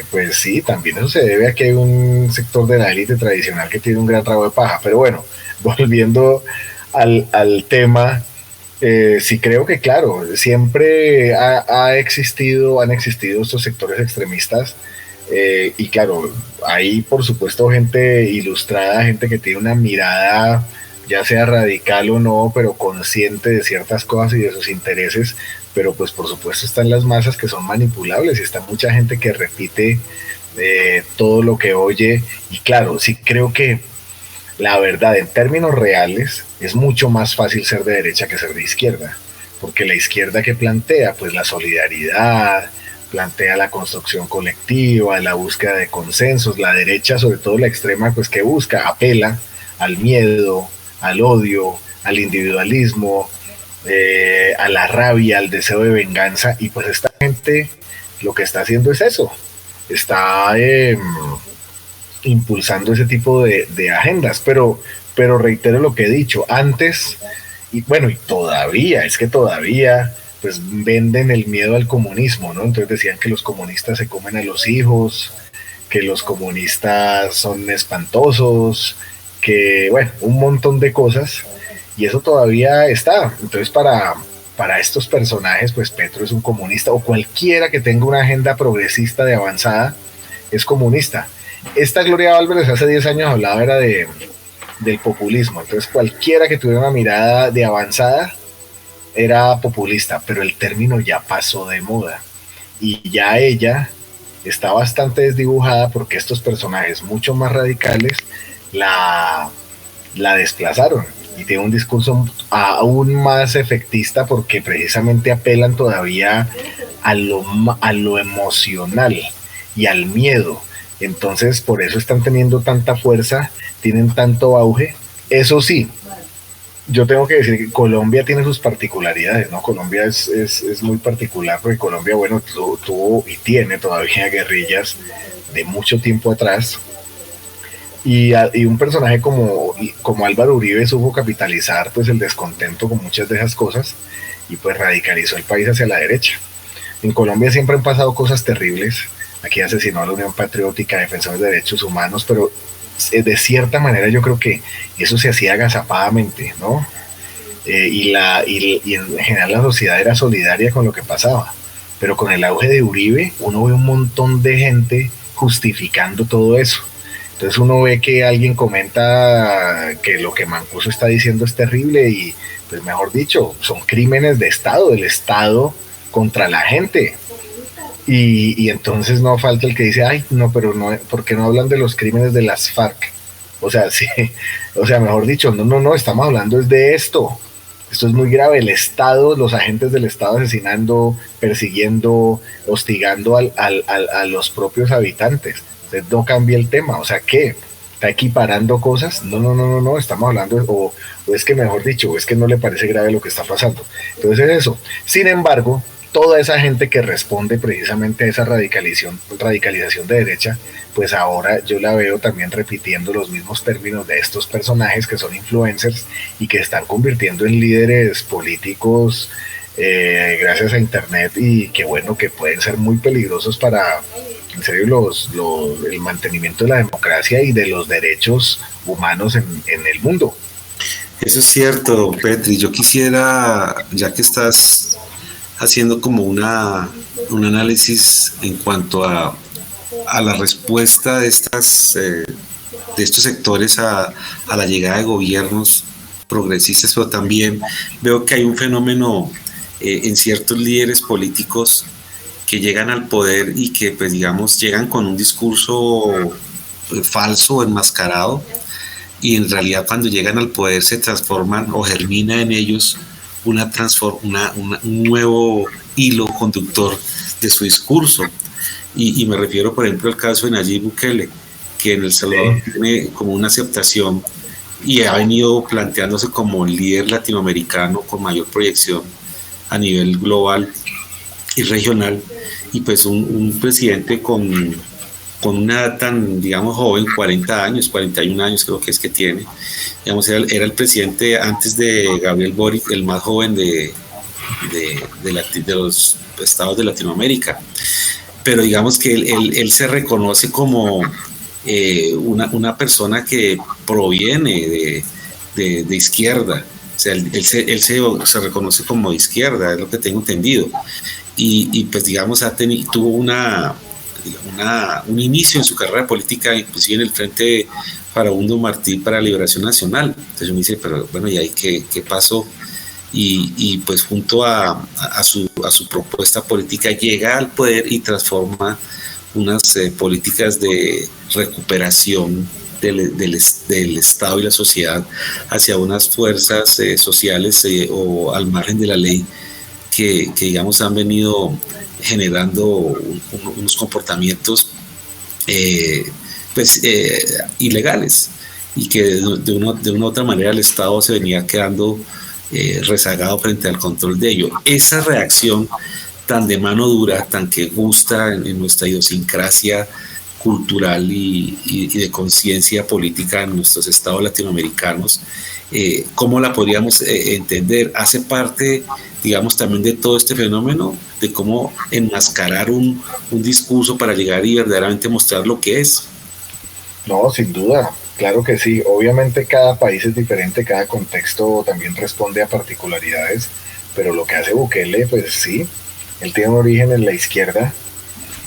pues sí, también eso se debe a que hay un sector de la élite tradicional que tiene un gran rabo de paja. Pero bueno, volviendo al tema, sí creo que claro, siempre han existido estos sectores extremistas, y claro, hay por supuesto gente ilustrada, gente que tiene una mirada ya sea radical o no, pero consciente de ciertas cosas y de sus intereses. Pero pues por supuesto están las masas que son manipulables, y está mucha gente que repite todo lo que oye. Y claro, sí creo que la verdad, en términos reales, es mucho más fácil ser de derecha que ser de izquierda, porque la izquierda que plantea pues la solidaridad, plantea la construcción colectiva, la búsqueda de consensos. La derecha, sobre todo la extrema, pues que apela al miedo, al odio, al individualismo, a la rabia, al deseo de venganza. Y pues esta gente lo que está haciendo es eso, está impulsando ese tipo de agendas. Pero reitero lo que he dicho antes, y bueno, y todavía pues venden el miedo al comunismo, ¿no? Entonces decían que los comunistas se comen a los hijos, que los comunistas son espantosos, que bueno, un montón de cosas, y eso todavía está. Entonces para estos personajes, pues Petro es un comunista, o cualquiera que tenga una agenda progresista de avanzada es comunista. Esta Gloria Álvarez hace 10 años hablaba era del populismo. Entonces cualquiera que tuviera una mirada de avanzada era populista, pero el término ya pasó de moda, y ya ella está bastante desdibujada porque estos personajes mucho más radicales la desplazaron, y tiene un discurso aún más efectista porque precisamente apelan todavía a lo emocional y al miedo. Entonces por eso están teniendo tanta fuerza, tienen tanto auge. Eso sí, yo tengo que decir que Colombia tiene sus particularidades, ¿no? Colombia es muy particular porque Colombia, bueno, tuvo y tiene todavía guerrillas de mucho tiempo atrás, y un personaje como Álvaro Uribe supo capitalizar pues el descontento con muchas de esas cosas, y pues radicalizó el país hacia la derecha. En Colombia siempre han pasado cosas terribles. Aquí asesinó a la Unión Patriótica, defensores de derechos humanos, pero de cierta manera yo creo que eso se hacía agazapadamente, ¿no? Y en general la sociedad era solidaria con lo que pasaba. Pero con el auge de Uribe, uno ve un montón de gente justificando todo eso. Entonces uno ve que alguien comenta que lo que Mancuso está diciendo es terrible y, pues mejor dicho, son crímenes de Estado, del Estado contra la gente. Y entonces no falta el que dice, ay, no, pero no, ¿por qué no hablan de los crímenes de las FARC? O sea, sí, o sea, mejor dicho, no, estamos hablando es de esto. Esto es muy grave, el Estado, los agentes del Estado asesinando, persiguiendo, hostigando a los propios habitantes. Entonces no cambia el tema, o sea, ¿qué? ¿Está equiparando cosas? No, estamos hablando, o es que mejor dicho, o es que no le parece grave lo que está pasando. Entonces eso, sin embargo, toda esa gente que responde precisamente a esa radicalización de derecha, pues ahora yo la veo también repitiendo los mismos términos de estos personajes que son influencers y que están convirtiendo en líderes políticos gracias a internet, y que bueno, que pueden ser muy peligrosos para, en serio, el mantenimiento de la democracia y de los derechos humanos en el mundo. Eso es cierto, Petri. Yo quisiera, ya que estás haciendo como un análisis en cuanto a la respuesta de estos sectores a la llegada de gobiernos progresistas, pero también veo que hay un fenómeno en ciertos líderes políticos que llegan al poder y que, pues digamos, llegan con un discurso falso o enmascarado, y en realidad cuando llegan al poder se transforman o germina en ellos un nuevo hilo conductor de su discurso. Y me refiero, por ejemplo, al caso de Nayib Bukele, que en El Salvador tiene como una aceptación y ha venido planteándose como el líder latinoamericano con mayor proyección a nivel global y regional, y pues un presidente con una edad tan, digamos, joven, 40 años, 41 años creo que es que tiene, digamos, era el presidente antes de Gabriel Boric, el más joven de los estados de Latinoamérica, pero digamos que él se reconoce como una persona que proviene de izquierda. O sea, él se reconoce como de izquierda, es lo que tengo entendido. Y pues digamos, tuvo un inicio en su carrera política, inclusive en el Frente Farabundo Martí para Liberación Nacional. Entonces yo me dice, pero bueno, ¿y ahí qué pasó? Y pues junto a su propuesta política llega al poder y transforma unas políticas de recuperación del Estado y la sociedad hacia unas fuerzas sociales o al margen de la ley que digamos han venido generando unos comportamientos ilegales, y que de una u otra manera el Estado se venía quedando rezagado frente al control de ello. Esa reacción tan de mano dura, tan que gusta en nuestra idiosincrasia cultural y de conciencia política en nuestros estados latinoamericanos, ¿cómo la podríamos entender? Hace parte, digamos, también de todo este fenómeno de cómo enmascarar un discurso para llegar y verdaderamente mostrar lo que es. No, sin duda, claro que sí. Obviamente cada país es diferente, cada contexto también responde a particularidades, pero lo que hace Bukele, pues sí, él tiene un origen en la izquierda,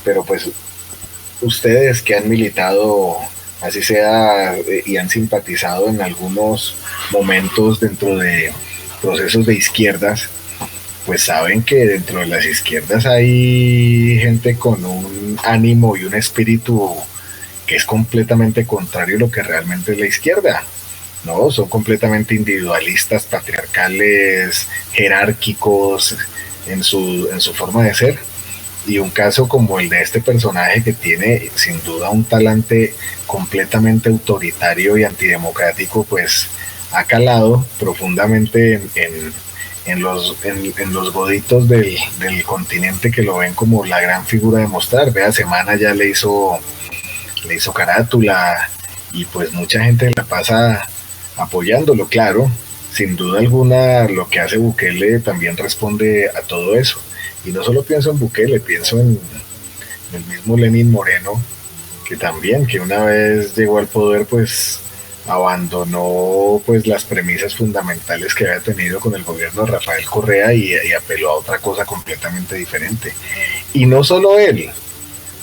pero pues ustedes que han militado, así sea, y han simpatizado en algunos momentos dentro de procesos de izquierdas, pues saben que dentro de las izquierdas hay gente con un ánimo y un espíritu que es completamente contrario a lo que realmente es la izquierda, ¿no? Son completamente individualistas, patriarcales, jerárquicos en su forma de ser. Y un caso como el de este personaje, que tiene sin duda un talante completamente autoritario y antidemocrático, pues ha calado profundamente en los goditos del continente, que lo ven como la gran figura de mostrar. Vea, Semana ya le hizo carátula, y pues mucha gente la pasa apoyándolo. Claro, sin duda alguna lo que hace Bukele también responde a todo eso. Y no solo pienso en Bukele, pienso en el mismo Lenín Moreno, que también, que una vez llegó al poder, pues abandonó pues las premisas fundamentales que había tenido con el gobierno de Rafael Correa y apeló a otra cosa completamente diferente. Y no solo él,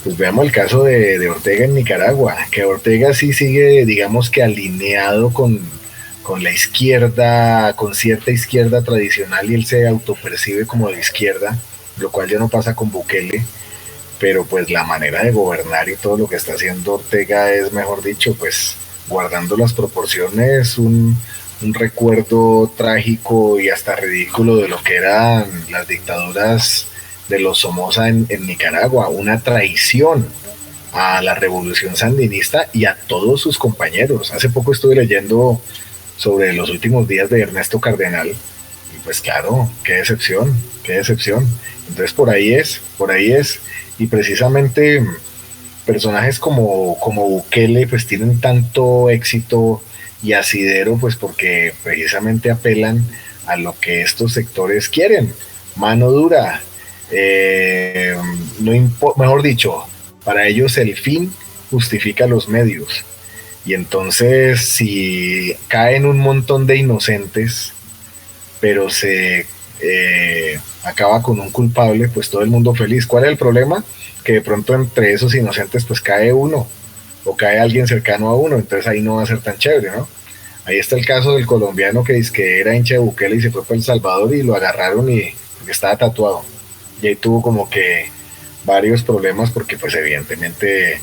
Pues veamos el caso de Ortega en Nicaragua, que Ortega sí sigue, digamos que alineado con la izquierda, con cierta izquierda tradicional, y él se autopercibe como de izquierda, lo cual ya no pasa con Bukele, pero pues la manera de gobernar y todo lo que está haciendo Ortega es, mejor dicho, pues guardando las proporciones, un recuerdo trágico y hasta ridículo de lo que eran las dictaduras de los Somoza en Nicaragua, una traición a la revolución sandinista y a todos sus compañeros. Hace poco estuve leyendo sobre los últimos días de Ernesto Cardenal y pues claro, qué decepción, qué decepción. Entonces por ahí es, y precisamente personajes como Bukele pues tienen tanto éxito y asidero pues porque precisamente apelan a lo que estos sectores quieren, mano dura, mejor dicho, para ellos el fin justifica los medios, y entonces si caen un montón de inocentes pero se acaba con un culpable, pues todo el mundo feliz. ¿Cuál es el problema? Que de pronto entre esos inocentes pues cae uno o cae alguien cercano a uno, entonces ahí no va a ser tan chévere, ¿no? Ahí está el caso del colombiano que dice que era hincha de Bukele y se fue para El Salvador y lo agarraron y porque estaba tatuado, y ahí tuvo como que varios problemas porque pues evidentemente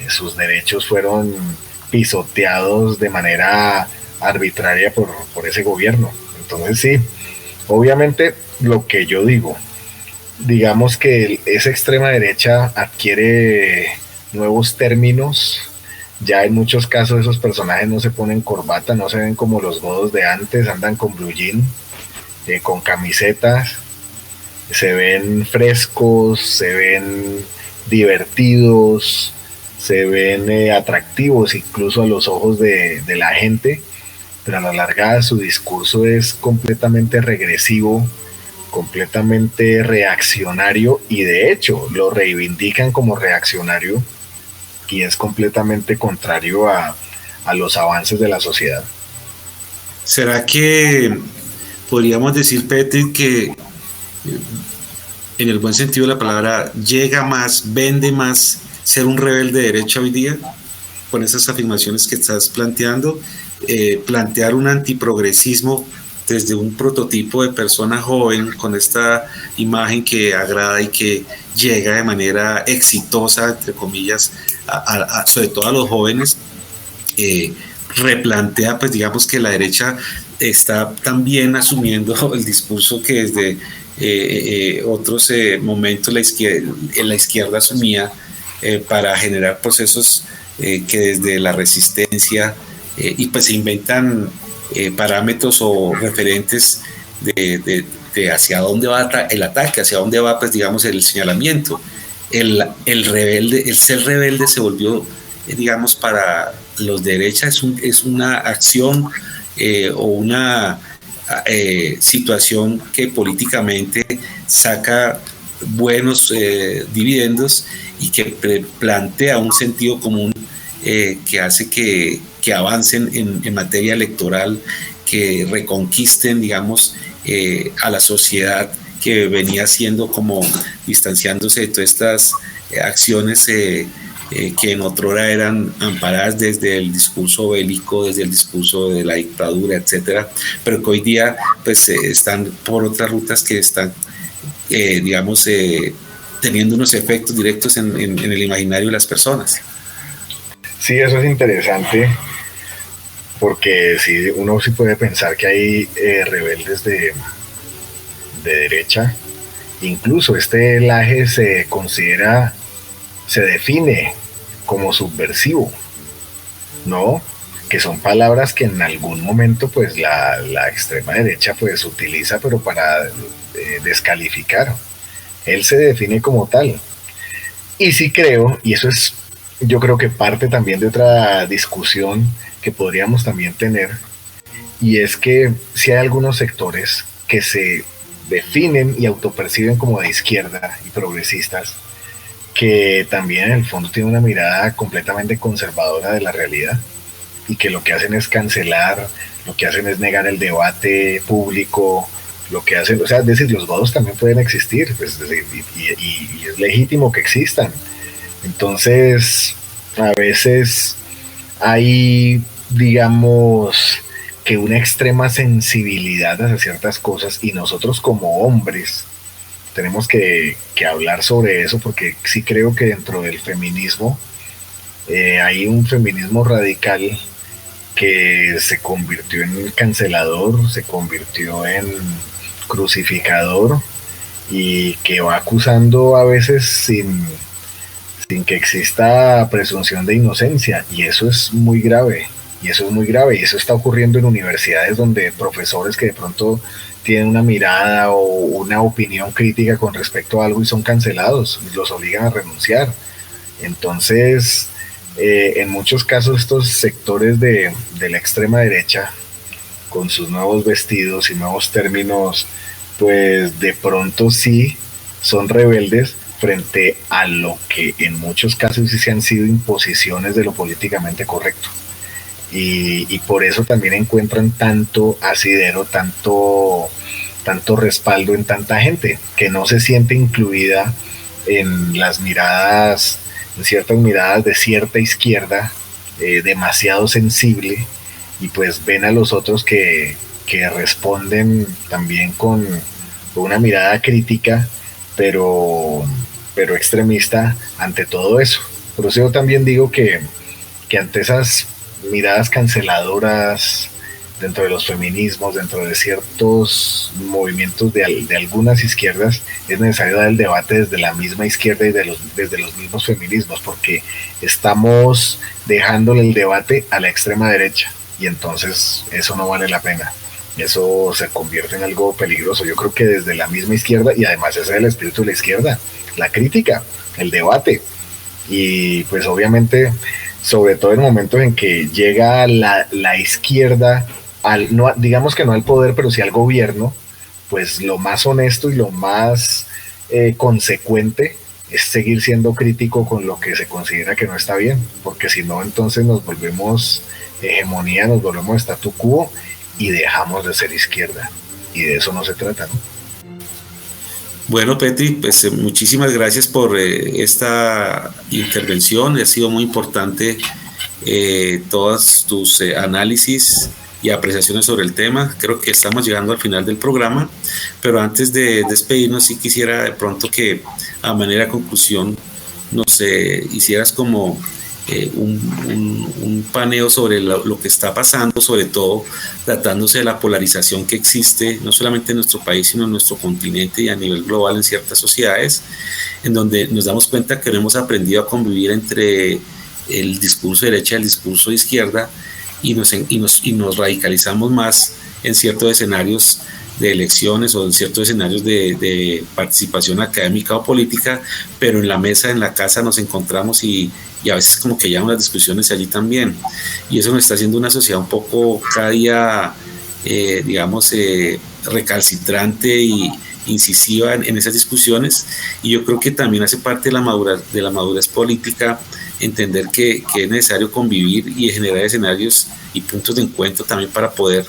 sus derechos fueron pisoteados de manera arbitraria por ese gobierno. Entonces sí, obviamente lo que yo digo, digamos que esa extrema derecha adquiere nuevos términos. Ya en muchos casos esos personajes no se ponen corbata, no se ven como los godos de antes, andan con blue jean, con camisetas, se ven frescos, se ven divertidos, se ven atractivos incluso a los ojos de la gente, pero a la larga su discurso es completamente regresivo, completamente reaccionario, y de hecho lo reivindican como reaccionario, y es completamente contrario a los avances de la sociedad. ¿Será que podríamos decir, Petri, que en el buen sentido de la palabra llega más, vende más ser un rebelde de derecha hoy día? Con esas afirmaciones que estás planteando, plantear un antiprogresismo desde un prototipo de persona joven con esta imagen que agrada y que llega de manera exitosa, entre comillas, sobre todo a los jóvenes, replantea, pues digamos que la derecha está también asumiendo el discurso que desde otros momentos la izquierda asumía para generar procesos que desde la resistencia y pues se inventan parámetros o referentes de hacia dónde va el ataque, hacia dónde va, pues digamos, el señalamiento. El rebelde, el ser rebelde se volvió, digamos, para los de derecha es una acción o una situación que políticamente saca buenos dividendos y que plantea un sentido común que hace que avancen en materia electoral, que reconquisten, digamos, a la sociedad que venía siendo como distanciándose de todas estas acciones que en otrora eran amparadas desde el discurso bélico, desde el discurso de la dictadura, etcétera, pero que hoy día pues están por otras rutas que están, digamos, teniendo unos efectos directos en el imaginario de las personas. Sí, eso es interesante, porque sí, uno sí puede pensar que hay rebeldes de derecha. Incluso este Laje se define como subversivo, ¿no? Que son palabras que en algún momento pues la extrema derecha pues utiliza, pero para descalificar. Él se define como tal. Y sí creo, y eso es, yo creo que parte también de otra discusión que podríamos también tener, y es que si hay algunos sectores que se definen y autoperciben como de izquierda y progresistas, que también en el fondo tienen una mirada completamente conservadora de la realidad, y que lo que hacen es cancelar, lo que hacen es negar el debate público, lo que hacen, o sea, es decir, los godos también pueden existir, pues, y es legítimo que existan, Entonces, a veces hay, digamos, que una extrema sensibilidad hacia ciertas cosas, y nosotros como hombres tenemos que hablar sobre eso, porque sí creo que dentro del feminismo hay un feminismo radical que se convirtió en cancelador, se convirtió en crucificador, y que va acusando a veces sin que exista presunción de inocencia, y eso es muy grave. Y eso es muy grave, y eso está ocurriendo en universidades donde profesores que de pronto tienen una mirada o una opinión crítica con respecto a algo y son cancelados, y los obligan a renunciar. Entonces, en muchos casos estos sectores de la extrema derecha, con sus nuevos vestidos y nuevos términos, pues de pronto sí son rebeldes frente a lo que en muchos casos sí se han sido imposiciones de lo políticamente correcto. Y por eso también encuentran tanto asidero, tanto respaldo en tanta gente que no se siente incluida en las miradas, en ciertas miradas de cierta izquierda, demasiado sensible, y pues ven a los otros que responden también con una mirada crítica, pero extremista ante todo eso. Por eso yo también digo que ante esas miradas canceladoras dentro de los feminismos, dentro de ciertos movimientos de algunas izquierdas, es necesario dar el debate desde la misma izquierda y desde los mismos feminismos, porque estamos dejándole el debate a la extrema derecha, y entonces eso no vale la pena. Eso se convierte en algo peligroso. Yo creo que desde la misma izquierda, y además ese es el espíritu de la izquierda, la crítica, el debate, y pues obviamente, sobre todo en momentos en que llega la izquierda, no, digamos que no al poder, pero sí al gobierno, pues lo más honesto y lo más consecuente es seguir siendo crítico con lo que se considera que no está bien, porque si no, entonces nos volvemos hegemonía, nos volvemos statu quo y dejamos de ser izquierda, y de eso no se trata, ¿no? Bueno, Petri, pues muchísimas gracias por esta intervención. Ha sido muy importante todos tus análisis y apreciaciones sobre el tema. Creo que estamos llegando al final del programa, pero antes de despedirnos, sí quisiera de pronto que a manera de conclusión nos hicieras como un paneo sobre lo que está pasando, sobre todo tratándose de la polarización que existe no solamente en nuestro país, sino en nuestro continente y a nivel global en ciertas sociedades, en donde nos damos cuenta que no hemos aprendido a convivir entre el discurso de derecha y el discurso de izquierda, y nos radicalizamos más en ciertos escenarios de elecciones o en ciertos escenarios de participación académica o política, pero en la mesa, en la casa nos encontramos y a veces como que ya unas discusiones allí también, y eso nos está haciendo una sociedad un poco cada día, recalcitrante y incisiva en esas discusiones, y yo creo que también hace parte de la madurez política entender que es necesario convivir y generar escenarios y puntos de encuentro también para poder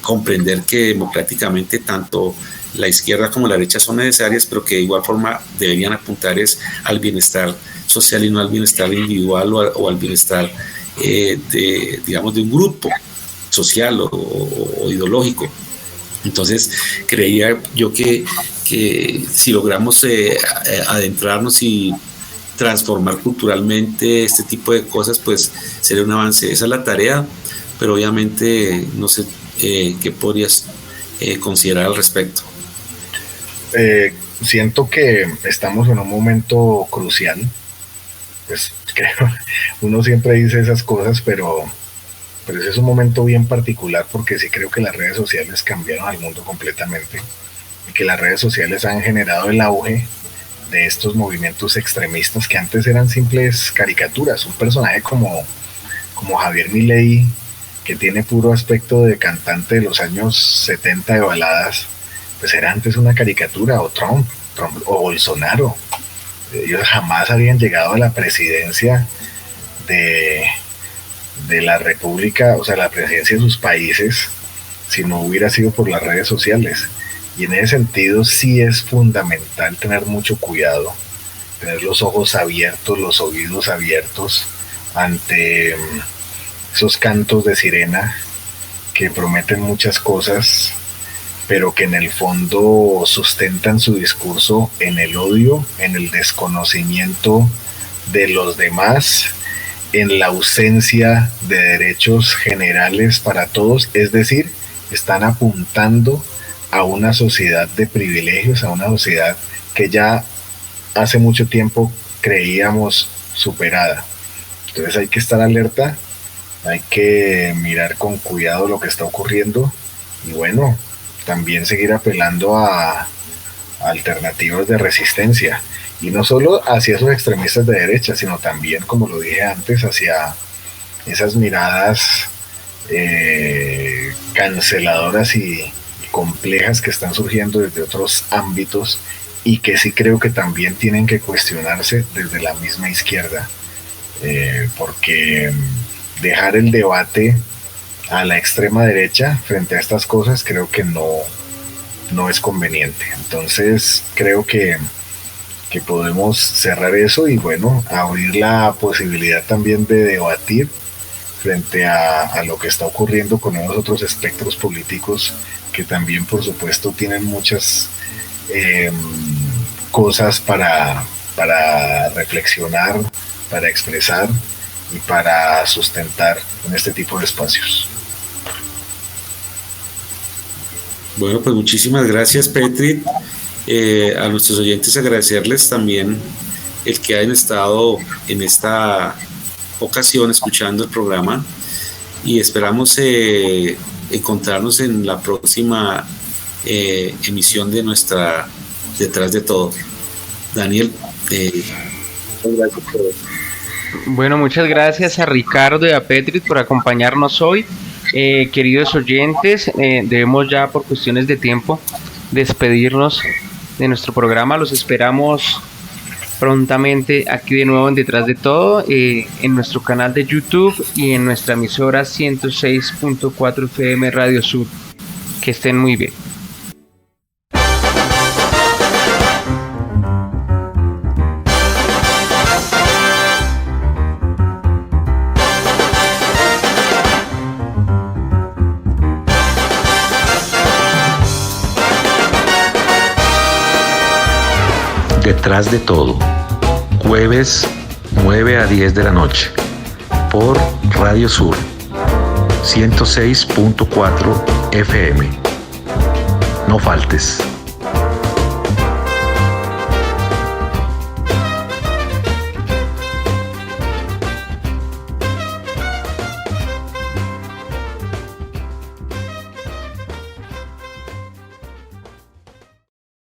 comprender que democráticamente tanto la izquierda como la derecha son necesarias, pero que de igual forma deberían apuntar al bienestar social y no al bienestar individual o al bienestar de un grupo social o ideológico. Entonces creía yo que si logramos adentrarnos y transformar culturalmente este tipo de cosas, pues sería un avance. Esa es la tarea, pero obviamente no sé qué podrías considerar al respecto. Siento que estamos en un momento crucial. Pues creo, uno siempre dice esas cosas, pero ese es un momento bien particular, porque sí creo que las redes sociales cambiaron al mundo completamente, y que las redes sociales han generado el auge de estos movimientos extremistas que antes eran simples caricaturas. Un personaje como Javier Milei, que tiene puro aspecto de cantante de los años 70 de baladas, pues era antes una caricatura, o Trump o Bolsonaro. Ellos jamás habían llegado a la presidencia de la república, o sea, la presidencia de sus países, si no hubiera sido por las redes sociales. Y en ese sentido sí es fundamental tener mucho cuidado, tener los ojos abiertos, los oídos abiertos ante esos cantos de sirena que prometen muchas cosas, pero que en el fondo sustentan su discurso en el odio, en el desconocimiento de los demás, en la ausencia de derechos generales para todos, es decir, están apuntando a una sociedad de privilegios, a una sociedad que ya hace mucho tiempo creíamos superada. Entonces hay que estar alerta, hay que mirar con cuidado lo que está ocurriendo y bueno, también seguir apelando a alternativas de resistencia. Y no solo hacia esos extremistas de derecha, sino también, como lo dije antes, hacia esas miradas canceladoras y complejas que están surgiendo desde otros ámbitos y que sí creo que también tienen que cuestionarse desde la misma izquierda, porque dejar el debate a la extrema derecha frente a estas cosas creo que no es conveniente. Entonces creo que podemos cerrar eso y bueno, abrir la posibilidad también de debatir frente a lo que está ocurriendo con los otros espectros políticos que también por supuesto tienen muchas cosas para reflexionar, para expresar y para sustentar en este tipo de espacios. Bueno, pues muchísimas gracias, Petri. A nuestros oyentes agradecerles también el que hayan estado en esta ocasión escuchando el programa y esperamos encontrarnos en la próxima emisión de nuestra Detrás de Todo. Daniel, gracias por eso. Bueno, muchas gracias a Ricardo y a Petri por acompañarnos hoy. Queridos oyentes, debemos ya por cuestiones de tiempo despedirnos de nuestro programa. Los esperamos prontamente aquí de nuevo en Detrás de Todo, en nuestro canal de YouTube y en nuestra emisora 106.4 FM Radio Sur. Que estén muy bien. Detrás de Todo, jueves 9 a 10 de la noche, por Radio Sur 106.4 FM. No faltes.